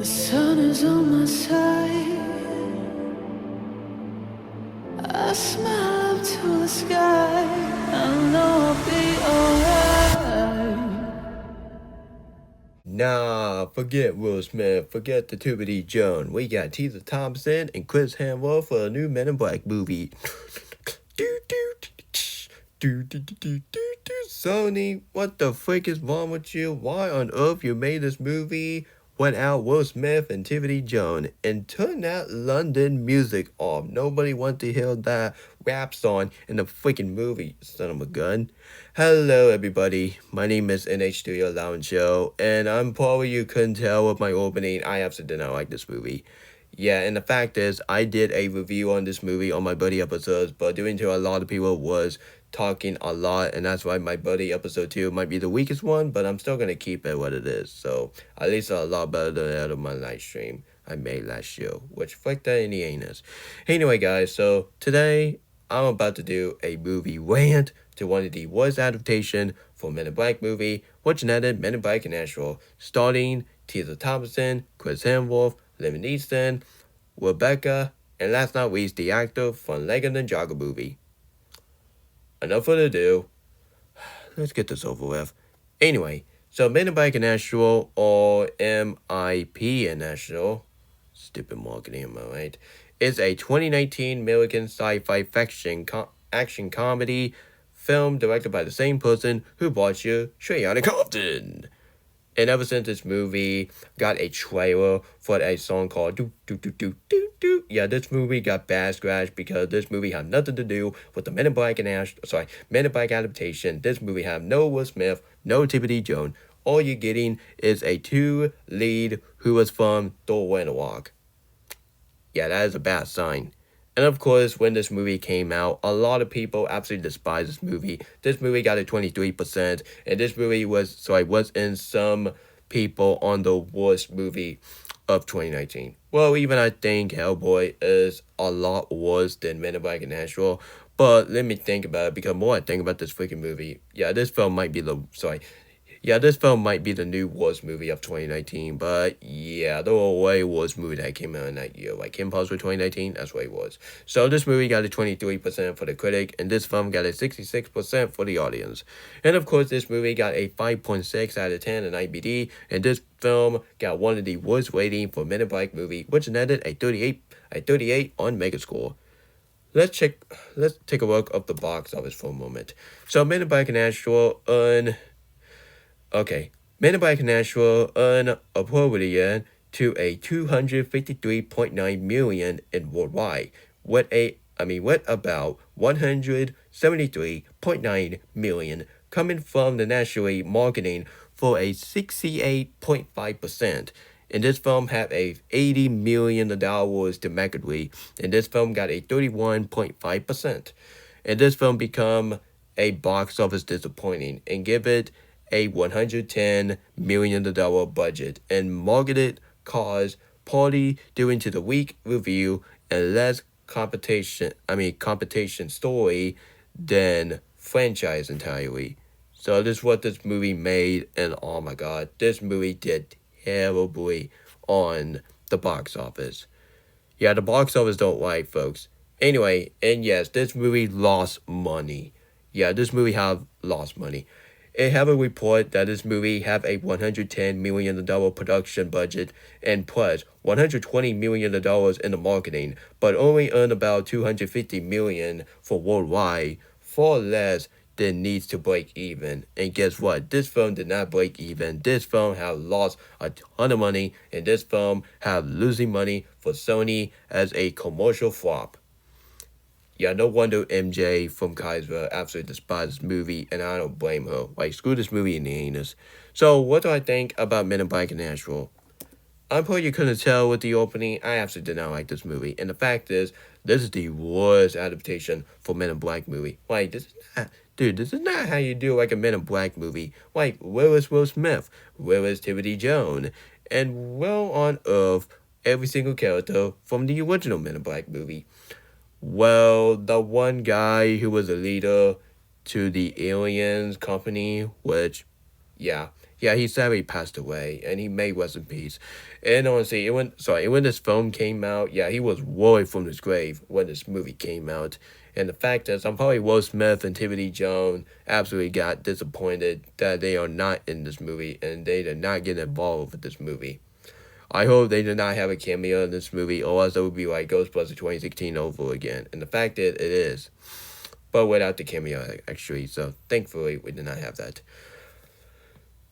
The sun is on my side. I smile up to the sky. I know I'll be alright. Nah, forget Will Smith, forget the Tibbity Jones. We got Tisa Thompson and Chris Hemsworth for a new Men in Black movie. Sony, what the frick is wrong with you? Why on earth you made this movie without Will Smith and Tibbity Jones and turn that London music off? Nobody wants to hear that rap song in the freaking movie, son of a gun. Hello everybody, my name is NH Studio Lounge Show, and I'm probably you couldn't tell with my opening, I absolutely did not like this movie. Yeah, and the fact is, I did a review on this movie on my buddy episodes, but due to a lot of people was talking a lot, and that's why my buddy episode 2 might be the weakest one, but I'm still gonna keep it what it is. So at least a lot better than that of my live stream I made last year, which fuck that in the anus. Anyway, guys, so today I'm about to do a movie rant to one of the worst adaptation for Men in Black movie, which netted Men in Black International, starring Tisa Thompson, Chris Hemsworth, Liam Neeson, Rebecca, and last not least the actor from Lego Ninjago movie. Enough further ado, let's get this over with. Anyway, so Men in Black International, or MIB International, stupid marketing, am I right? Is a 2019 American sci-fi action comedy film directed by the same person who brought you Straight Outta Compton. And ever since this movie got a trailer for a song called Do Do Do Do Do Do, yeah, this movie got bad scratch because this movie had nothing to do with the Men in Black adaptation. This movie have no Will Smith, no Tibbity Jones. All you're getting is a two lead who was from Thor Ragnarok. Yeah, that is a bad sign. And of course, when this movie came out, a lot of people absolutely despised this movie. This movie got a 23%, and this movie was in some people on the worst movie of 2019. Well, even I think Hellboy is a lot worse than Men in Black International. But let me think about it, because more I think about this freaking movie, this film might be the new worst movie of 2019, but yeah, there were way worse movies that came out in that year, like Kim Possible 2019, that's what it was. So this movie got a 23% for the critic, and this film got a 66% for the audience. And of course, this movie got a 5.6 out of 10 in IMDb, and this film got one of the worst ratings for Men in Black movie, which netted a 38 on Megascore. Let's take a look at the box office for a moment. So Men in Black International Men in Black International earned appropriate to a 253.9 million in worldwide, with about 173.9 million coming from the nationally marketing for a 68.5%. And this film had a $80 million domestically, and this film got a 31.5%. And this film become a box office disappointing and give it a $110 million budget and marketed cause partly due to the weak review and less competition story than franchise entirely. So this is what this movie made, and oh my god, this movie did terribly on the box office. Yeah, the box office don't lie, folks. Anyway, and yes, this movie lost money. Yeah, this movie have lost money. It have a report that this movie have a $110 million production budget and plus $120 million in the marketing, but only earned about $250 million for worldwide, far less than needs to break even. And guess what? This film did not break even. This film have lost a ton of money, and this film have losing money for Sony as a commercial flop. Yeah, no wonder MJ from Kaiser absolutely despises this movie, and I don't blame her. Like, screw this movie in the anus. So, what do I think about Men in Black International? I'm sure you couldn't tell with the opening, I absolutely did not like this movie. And the fact is, this is the worst adaptation for Men in Black movie. Like, this is not how you do like a Men in Black movie. Like, where is Will Smith? Where is Tibbity Jones? And where on earth every single character from the original Men in Black movie? Well, the one guy who was a leader to the aliens company, which, yeah, Yeah, he sadly passed away, and he may rest in peace. And honestly, when this film came out, yeah, he was roaring from his grave when this movie came out. And the fact is, I'm probably Will Smith and Timothy Jones absolutely got disappointed that they are not in this movie and they did not get involved with this movie. I hope they did not have a cameo in this movie, or else it would be like Ghostbusters 2016 over again. And the fact is, it is. But without the cameo, actually. So thankfully, we did not have that.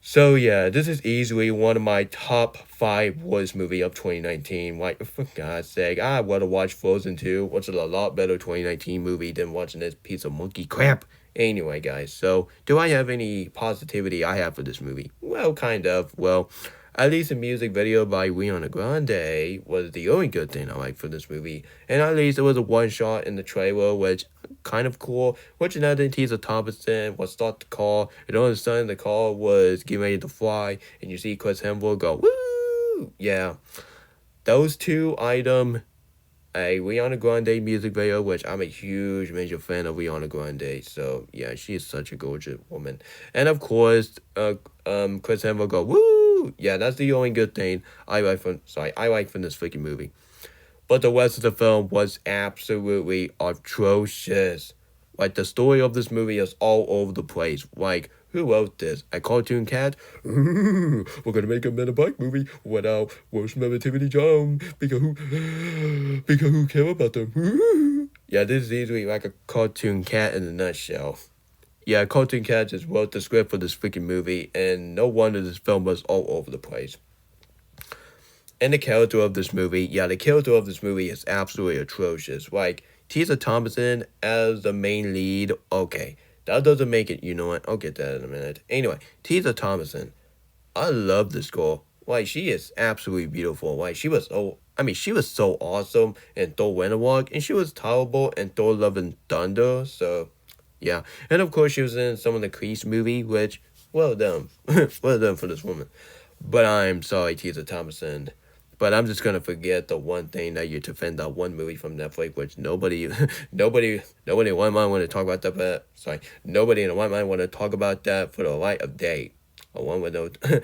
So yeah, this is easily one of my top 5 worst movie of 2019. Like, for God's sake, I would have watched Frozen 2, which is a lot better 2019 movie than watching this piece of monkey crap. Anyway, guys, so do I have any positivity I have for this movie? Well, kind of. Well, at least the music video by Rihanna Grande was the only good thing I liked for this movie. And at least it was a one shot in the trailer, which kind of cool. Which another teaser Thompson was start the car, and all of a sudden the car was getting ready to fly, and you see Chris Hemsworth go, woo! Yeah. Those two items, a Rihanna Grande music video, which I'm a huge major fan of Rihanna Grande. So yeah, she is such a gorgeous woman. And of course, Chris Hemsworth go, woo! Yeah, that's the only good thing I like from this freaking movie. But the rest of the film was absolutely atrocious. Like, the story of this movie is all over the place. Like, who wrote this? A cartoon cat? We're gonna make a Men in Black movie without Will Smith and Timothy Jones because who care about them? Yeah, this is easily like a cartoon cat in a nutshell. Yeah, cartoon cat just wrote the script for this freaking movie, and no wonder this film was all over the place. And the character of this movie, is absolutely atrocious. Like, Tessa Thompson as the main lead, okay, that doesn't make it, you know what, I'll get that in a minute. Anyway, Tessa Thompson, I love this girl. Like, she is absolutely beautiful. Like, she was so awesome in Thor Ragnarok, and she was terrible in Thor Love and Thunder, so, yeah. And of course, she was in some of the Crease movie, which, well done. Well done for this woman. But I'm sorry, Tessa Thompson. But I'm just gonna forget the one thing that you defend that one movie from Netflix, which nobody in one mind want to talk about that. But nobody in one mind want to talk about that for the light of day. What did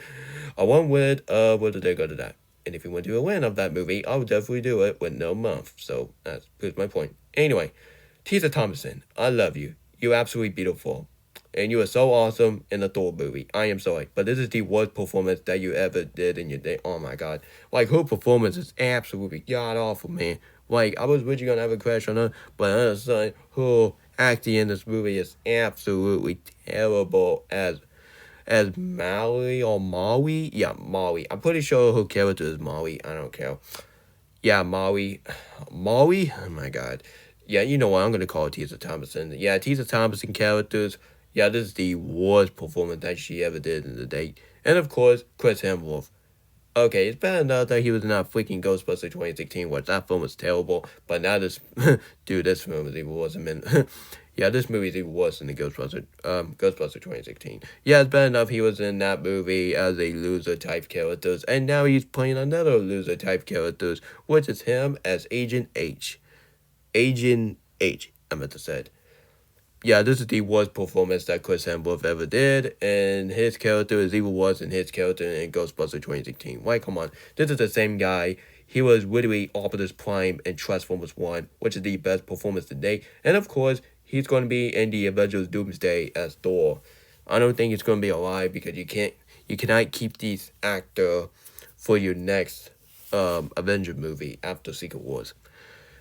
they go to that? And if you want to do a win of that movie, I would definitely do it with no month. So that proves my point. Anyway, Tessa Thompson, I love you. You're absolutely beautiful. And you are so awesome in the Thor movie. I am sorry, but this is the worst performance that you ever did in your day. Oh my god. Like, her performance is absolutely god awful, man. Like, I was really gonna have a crush on her, but on the other side, her acting in this movie is absolutely terrible as Maui or Maui? Yeah, Maui. I'm pretty sure her character is Maui. I don't care. Yeah, Maui. Maui? Oh my god. Yeah, you know what? I'm gonna call it Tessa Thompson. Yeah, Tessa Thompson characters. Yeah, this is the worst performance that she ever did in the day. And of course, Chris Hemsworth. Okay, it's bad enough that he was in that freaking Ghostbusters 2016, which that film was terrible. But now this, dude, this film is even worse. Yeah, this movie is even worse than the Ghostbusters 2016. Yeah, it's bad enough he was in that movie as a loser type characters, and now he's playing another loser type characters, which is him as Agent H. Agent H, I meant to say it. Yeah, this is the worst performance that Chris Hemsworth ever did, and his character is even worse than his character in Ghostbusters 2016. Why, come on. This is the same guy. He was literally Optimus Prime in Transformers 1, which is the best performance to date. And of course, he's going to be in the Avengers Doomsday as Thor. I don't think it's going to be alive because you cannot keep this actor for your next Avenger movie after Secret Wars.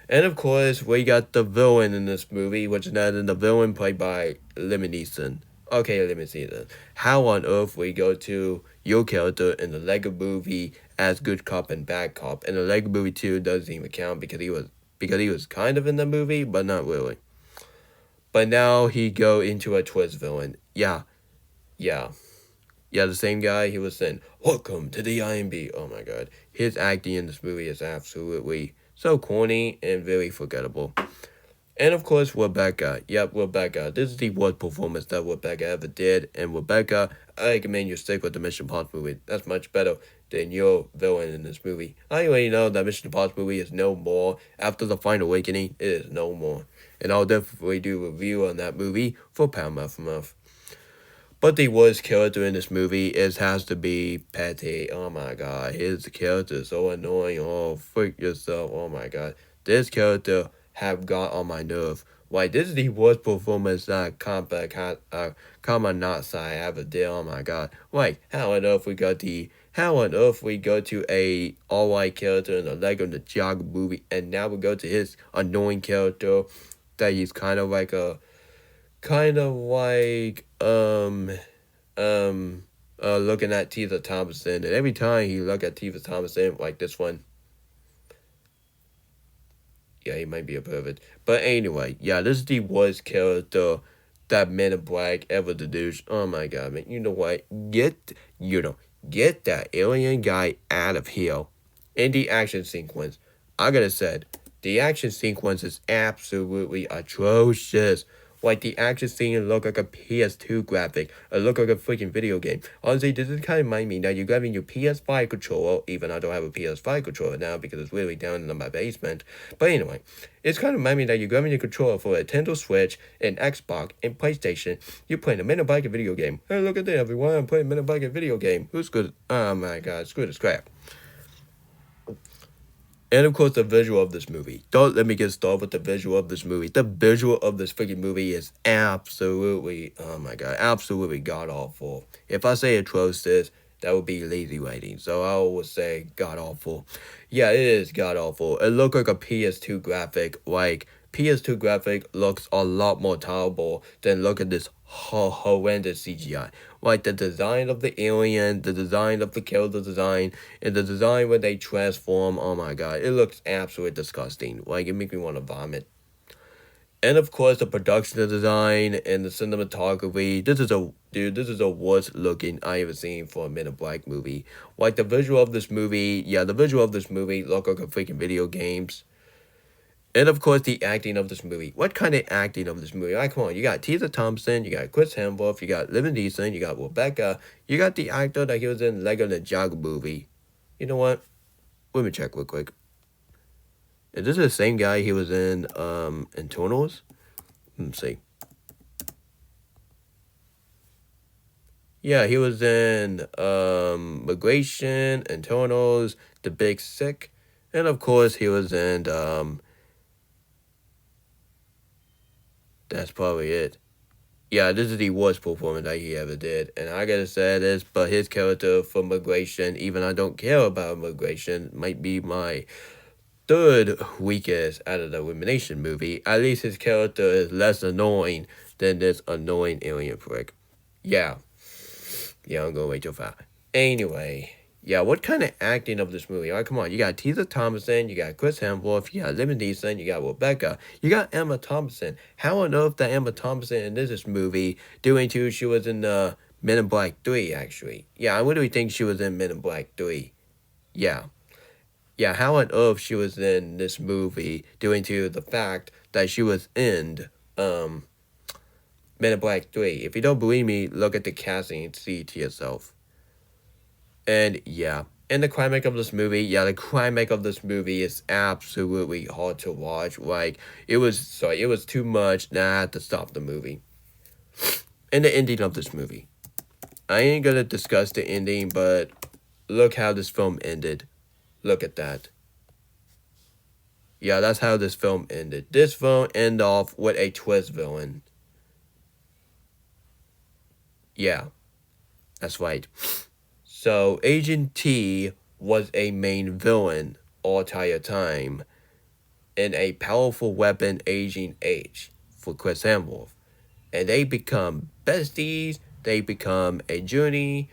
And of course, we got the villain in this movie, which is the villain played by Liam Neeson. Okay, let me see this. How on earth we go to your character in the Lego movie as good cop and bad cop, and the Lego movie 2 doesn't even count because he was kind of in the movie, but not really. But now he go into a twist villain. Yeah, the same guy he was saying, welcome to the IMB. Oh my god. His acting in this movie is absolutely so corny and very forgettable. And of course, Rebecca. Yep, Rebecca. This is the worst performance that Rebecca ever did. And Rebecca, I recommend you stick with the Mission Impossible movie. That's much better than your villain in this movie. I already know that Mission Impossible movie is no more. After The Final Awakening, it is no more. And I'll definitely do a review on that movie for Pound Month. But the worst character in this movie has to be Patty. Oh my god, his character is so annoying. Oh, freak yourself. Oh my god, this character have got on my nerve. Like, this is the worst performance that Common Not I ever did. Oh my god. Like, how on earth we go to a all-white character in the Lego Ninjago movie, and now we go to his annoying character that he's kind of like looking at Tisa Thompson, and every time he look at Tisa Thompson, like this one, yeah, he might be a pervert. But anyway, yeah, this is the worst character that Men in Black ever deduced. Oh my god, man! You know what? Get that alien guy out of here. In the action sequence, I gotta say, the action sequence is absolutely atrocious. Like, the action scene look like a PS2 graphic. It look like a freaking video game. Honestly, this is kind of remind me that you're grabbing your PS5 controller, even I don't have a PS5 controller now because it's really down in my basement. But anyway, it's kind of remind me that you're grabbing your controller for a Nintendo Switch, an Xbox, and PlayStation. You're playing a Men in Black video game. Hey, look at that, everyone. I'm playing Men in Black video game. Who's good? Oh my god, it's good as crap. And of course, the visual of this movie. Don't let me get started with the visual of this movie. The visual of this freaking movie is absolutely, oh my god, absolutely god awful. If I say atrocious, that would be lazy writing. So I would say god awful. Yeah, it is god awful. It looked like a PS2 graphic. Like, PS2 graphic looks a lot more tolerable than look at this horrendous CGI. Like, the design of the alien, the design of the character design, and the design when they transform, oh my god, it looks absolutely disgusting. Like, it makes me want to vomit. And of course, the production design and the cinematography. This is the worst looking I ever seen for a Men in Black movie. Like, the visual of this movie, look like a freaking video games. And of course, the acting of this movie. What kind of acting of this movie? Like, come on, you got Tisa Thompson, you got Chris Hemsworth, you got Liam Neeson, you got Rebecca, you got the actor that he was in Lego Ninjago movie. You know what? Let me check real quick. Is this the same guy he was in Internals? Let's see. Yeah, he was in Migration, Internals, The Big Sick, and of course he was in that's probably it. Yeah, this is the worst performance that he ever did. And I gotta say this, but his character for Migration, even I don't care about Migration, might be my third weakest out of the Elimination movie. At least his character is less annoying than this annoying alien prick. Yeah. Yeah, I'm going way too far. Anyway. Yeah, what kind of acting of this movie? All right, come on. You got Tisa Thompson, you got Chris Hemsworth, you got Liam Neeson, you got Rebecca, you got Emma Thompson. How on earth that Emma Thompson in this movie doing too? She was in Men in Black 3, actually. Yeah, I literally think she was in Men in Black 3. Yeah. Yeah, how on earth she was in this movie doing to the fact that she was in Men in Black 3. If you don't believe me, look at the casting and see it to yourself. And yeah, and the climax of this movie, the climax of this movie is absolutely hard to watch. Like, it was too much, and I had to stop the movie. And the ending of this movie. I ain't gonna discuss the ending, but look how this film ended. Look at that. Yeah, that's how this film ended. This film ended off with a twist villain. Yeah, that's right. So, Agent T was a main villain all entire time, and a powerful weapon, Agent H, for Chris Hemsworth. And they become besties, they become a join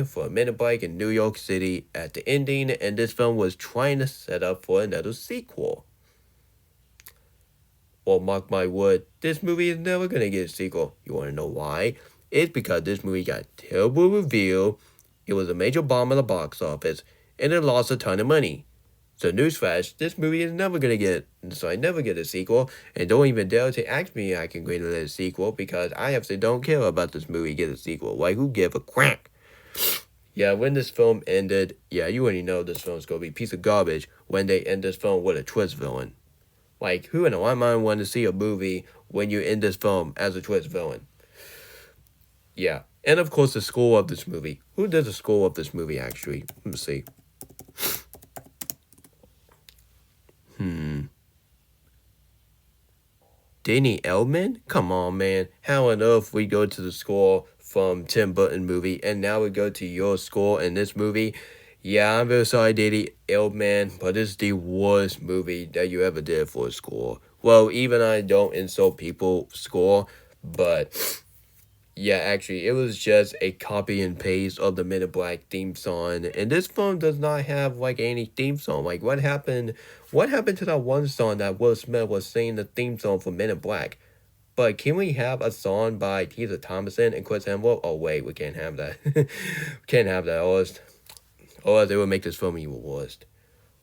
for Men in Black in New York City at the ending, and this film was trying to set up for another sequel. Well, mark my word, this movie is never gonna get a sequel. You wanna know why? It's because this movie got terrible review, it was a major bomb at the box office, and it lost a ton of money. So newsflash, this movie is never gonna get a sequel, and don't even dare to ask me I can greenlight a sequel because I absolutely don't care about this movie get a sequel. Like, who give a crack? Yeah, when this film ended, yeah, you already know this film's gonna be a piece of garbage when they end this film with a twist villain. Like, who in the right mind want to see a movie when you end this film as a twist villain? Yeah. And of course, the score of this movie. Who did the score of this movie, actually? Let me see. Danny Elfman? Come on, man. How on earth we go to the score from Tim Burton movie, and now we go to your score in this movie? Yeah, I'm very sorry, Danny Elfman, but this is the worst movie that you ever did for a score. Well, even I don't insult people score, but yeah, actually, it was just a copy and paste of the Men in Black theme song, and this film does not have like any theme song. Like, what happened? What happened to that one song that Will Smith was singing the theme song for Men in Black? But can we have a song by Tisa Thomason and Chris Hemsworth? Oh wait, we can't have that. We can't have that. Or else it would make this film even worse.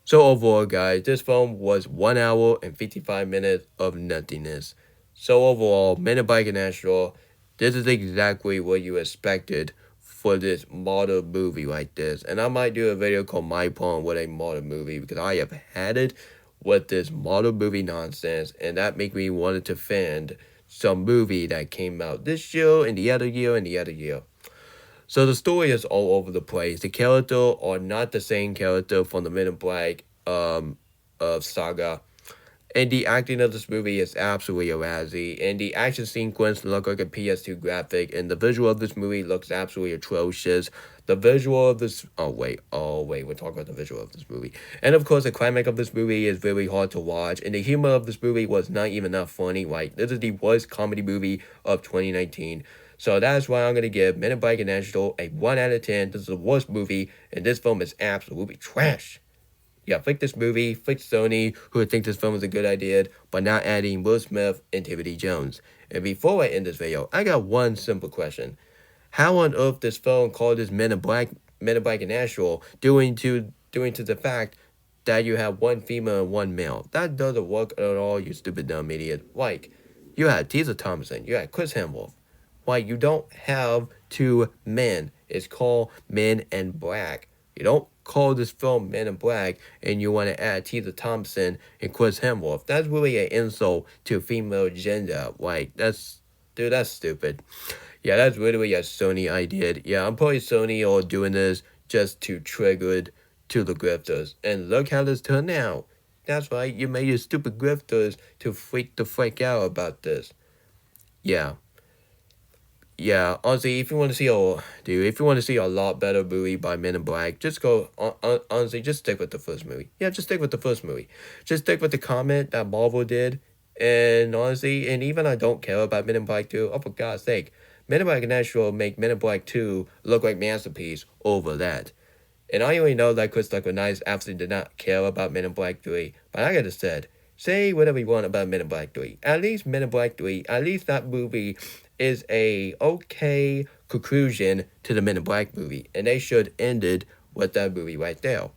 So overall, guys, this film was 1 hour and 55 minutes of nothingness. So overall, Men in Black International, this is exactly what you expected for this modern movie like this. And I might do a video called My Pawn with a modern movie because I have had it with this modern movie nonsense, and that make me want to defend some movie that came out this year and the other year and the other year. So the story is all over the place. The characters are not the same character from the Men in Black saga. And the acting of this movie is absolutely lousy. And the action sequence look like a PS2 graphic. And the visual of this movie looks absolutely atrocious. The visual of this... Oh, wait. We're talking about the visual of this movie. And, of course, the climax of this movie is really hard to watch. And the humor of this movie was not even that funny. Like, this is the worst comedy movie of 2019. So that's why I'm going to give Men in Black International a 1 out of 10. This is the worst movie. And this film is absolutely trash. Yeah, flick this movie, flick Sony, who would think this film was a good idea, by not adding Will Smith and Tiffany Jones. And before I end this video, I got one simple question. How on earth this film called this Men in Black International doing to the fact that you have one female and one male? That doesn't work at all, you stupid dumb idiot. Like, you had Tisa Thompson, you had Chris Hemsworth. Like, you don't have two men. It's called Men in Black. You don't call this film Men in Black and you want to add Tisa Thompson and Chris Hemsworth. That's really an insult to female gender. Like, that's stupid. Yeah, that's literally a Sony idea. Yeah, I'm probably Sony or doing this just to trigger to the grifters. And look how this turned out. That's right, you made your stupid grifters to freak the frick out about this. Yeah. Yeah, honestly, if you want to see a lot better movie by Men in Black, just go. Honestly, just stick with the first movie. Yeah, just stick with the first movie. Just stick with the comment that Marvel did. And honestly, and even I don't care about Men in Black 2. Oh, for God's sake, Men in Black International make Men in Black 2 look like masterpiece over that. And I only know that Chris Tucker Nice absolutely did not care about Men in Black 3. But I gotta said, say whatever you want about Men in Black 3. At least Men in Black 3, at least that movie is a okay conclusion to the Men in Black movie. And they should end it with that movie right there.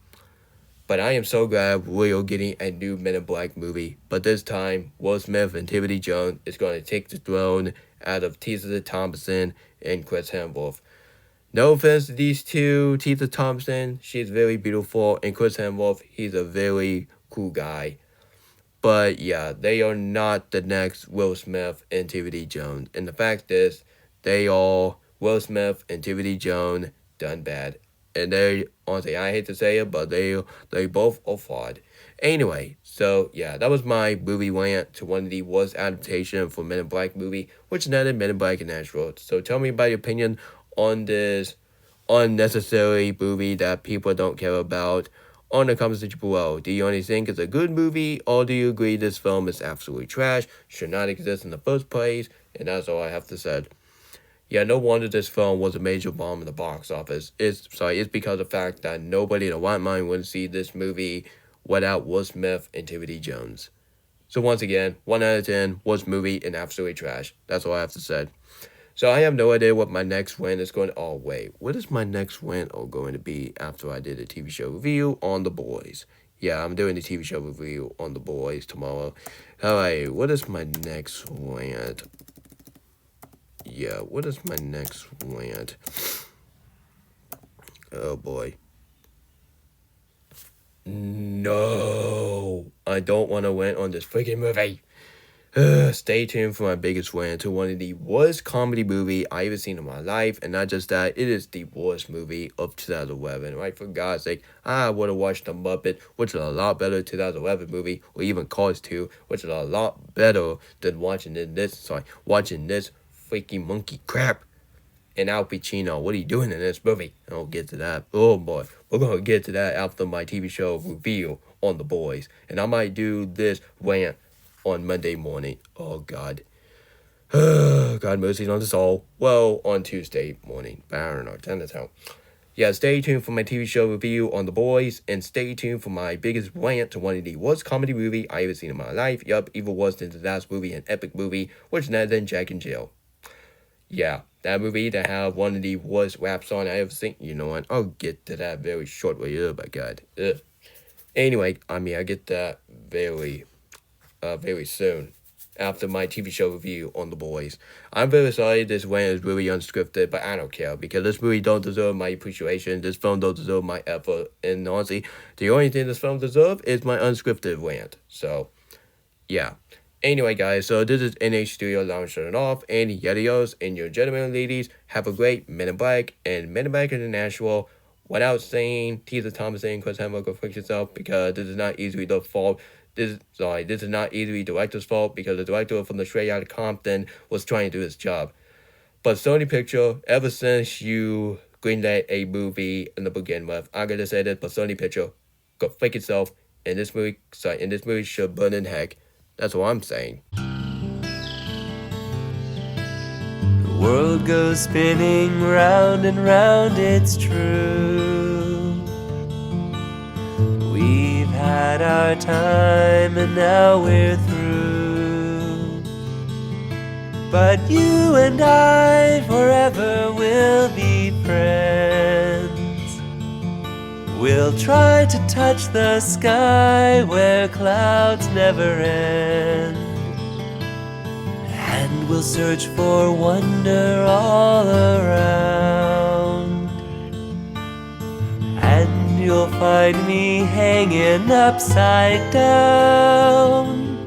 But I am so glad we are getting a new Men in Black movie. But this time, Will Smith and Tiffany Jones is going to take the throne out of Tisa Thompson and Chris Hemsworth. No offense to these two, Tisa Thompson, she's very beautiful, and Chris Hemsworth, he's a very cool guy. But yeah, they are not the next Will Smith and Tiffany Jones. And the fact is, they are Will Smith and Tiffany Jones done bad. And they, honestly, I hate to say it, but they both are flawed. Anyway, so yeah, that was my movie rant to one of the worst adaptation for Men in Black movie, which netted Men in Black International. So tell me about your opinion on this unnecessary movie that people don't care about on the comment section below. Do you only think it's a good movie, or do you agree this film is absolutely trash, should not exist in the first place? And that's all I have to say. Yeah, no wonder this film was a major bomb in the box office. It's because of the fact that nobody in the right mind would see this movie without Will Smith and Tiffany Jones. So once again, 1 out of 10, worst movie and absolutely trash. That's all I have to say. So I have no idea what my next rant is going to... Oh, wait. What is my next rant going to be after I did a TV show review on The Boys? Yeah, I'm doing a TV show review on The Boys tomorrow. Alright, what is my next rant? Yeah, what is my next rant? Oh, boy. No! I don't want to rant on this freaking movie. Stay tuned for my biggest rant to one of the worst comedy movie I ever seen in my life, and not just that, it is the worst movie of 2011. Right? For God's sake, I would have watched The Muppet, which is a lot better 2011 movie, or even Cars 2, which is a lot better than watching this freaking monkey crap. And Al Pacino, what are you doing in this movie? I'll get to that. Oh boy, we're gonna get to that after my TV show review on The Boys, and I might do this rant on Monday morning. Oh God. God mercy on us all. Well, on Tuesday morning. But I don't know. That's how. Yeah, stay tuned for my TV show review on The Boys, and stay tuned for my biggest rant to one of the worst comedy movie I ever seen in my life. Yup, even worse than the last movie, an epic movie, which is none than Jack and Jill. Yeah, that movie that had one of the worst rap songs I ever seen. You know what? I'll get to that very shortly. Oh my God. Ugh. Anyway, I get that very soon after my TV show review on The Boys. I'm very sorry this rant is really unscripted, but I don't care because this movie don't deserve my appreciation. This film don't deserve my effort, and honestly, the only thing this film deserves is my unscripted rant. So, yeah. Anyway, guys, so this is NH Studio Lounge shutting off, and yadios and your gentlemen ladies, have a great Men in Black and Men in Black International. Without saying Tisa Thomas and Chris Hemsworth, go fix yourself, because this is not easily the fault. This is not easily director's fault, because the director from the Straight Outta Compton was trying to do his job. But Sony Picture, ever since you greenlit a movie in the beginning with, I'm gonna say this, but Sony Picture, go fix yourself, and this movie should burn in heck. That's what I'm saying. The world goes spinning round and round, it's true. We've had our time and now we're through. But you and I forever will be friends. We'll try to touch the sky where clouds never end. And we'll search for wonder all around. And you'll find me hanging upside down.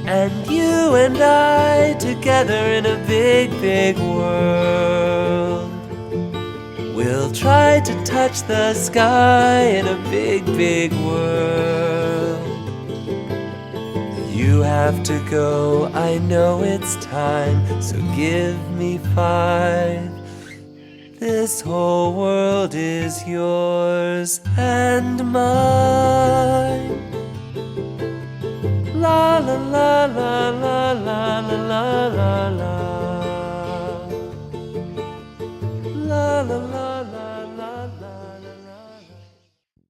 And you and I together in a big, big world. We'll try to touch the sky in a big, big world. You have to go, I know it's time, so give me 5. This whole world is yours and mine. La la la la la la la la la.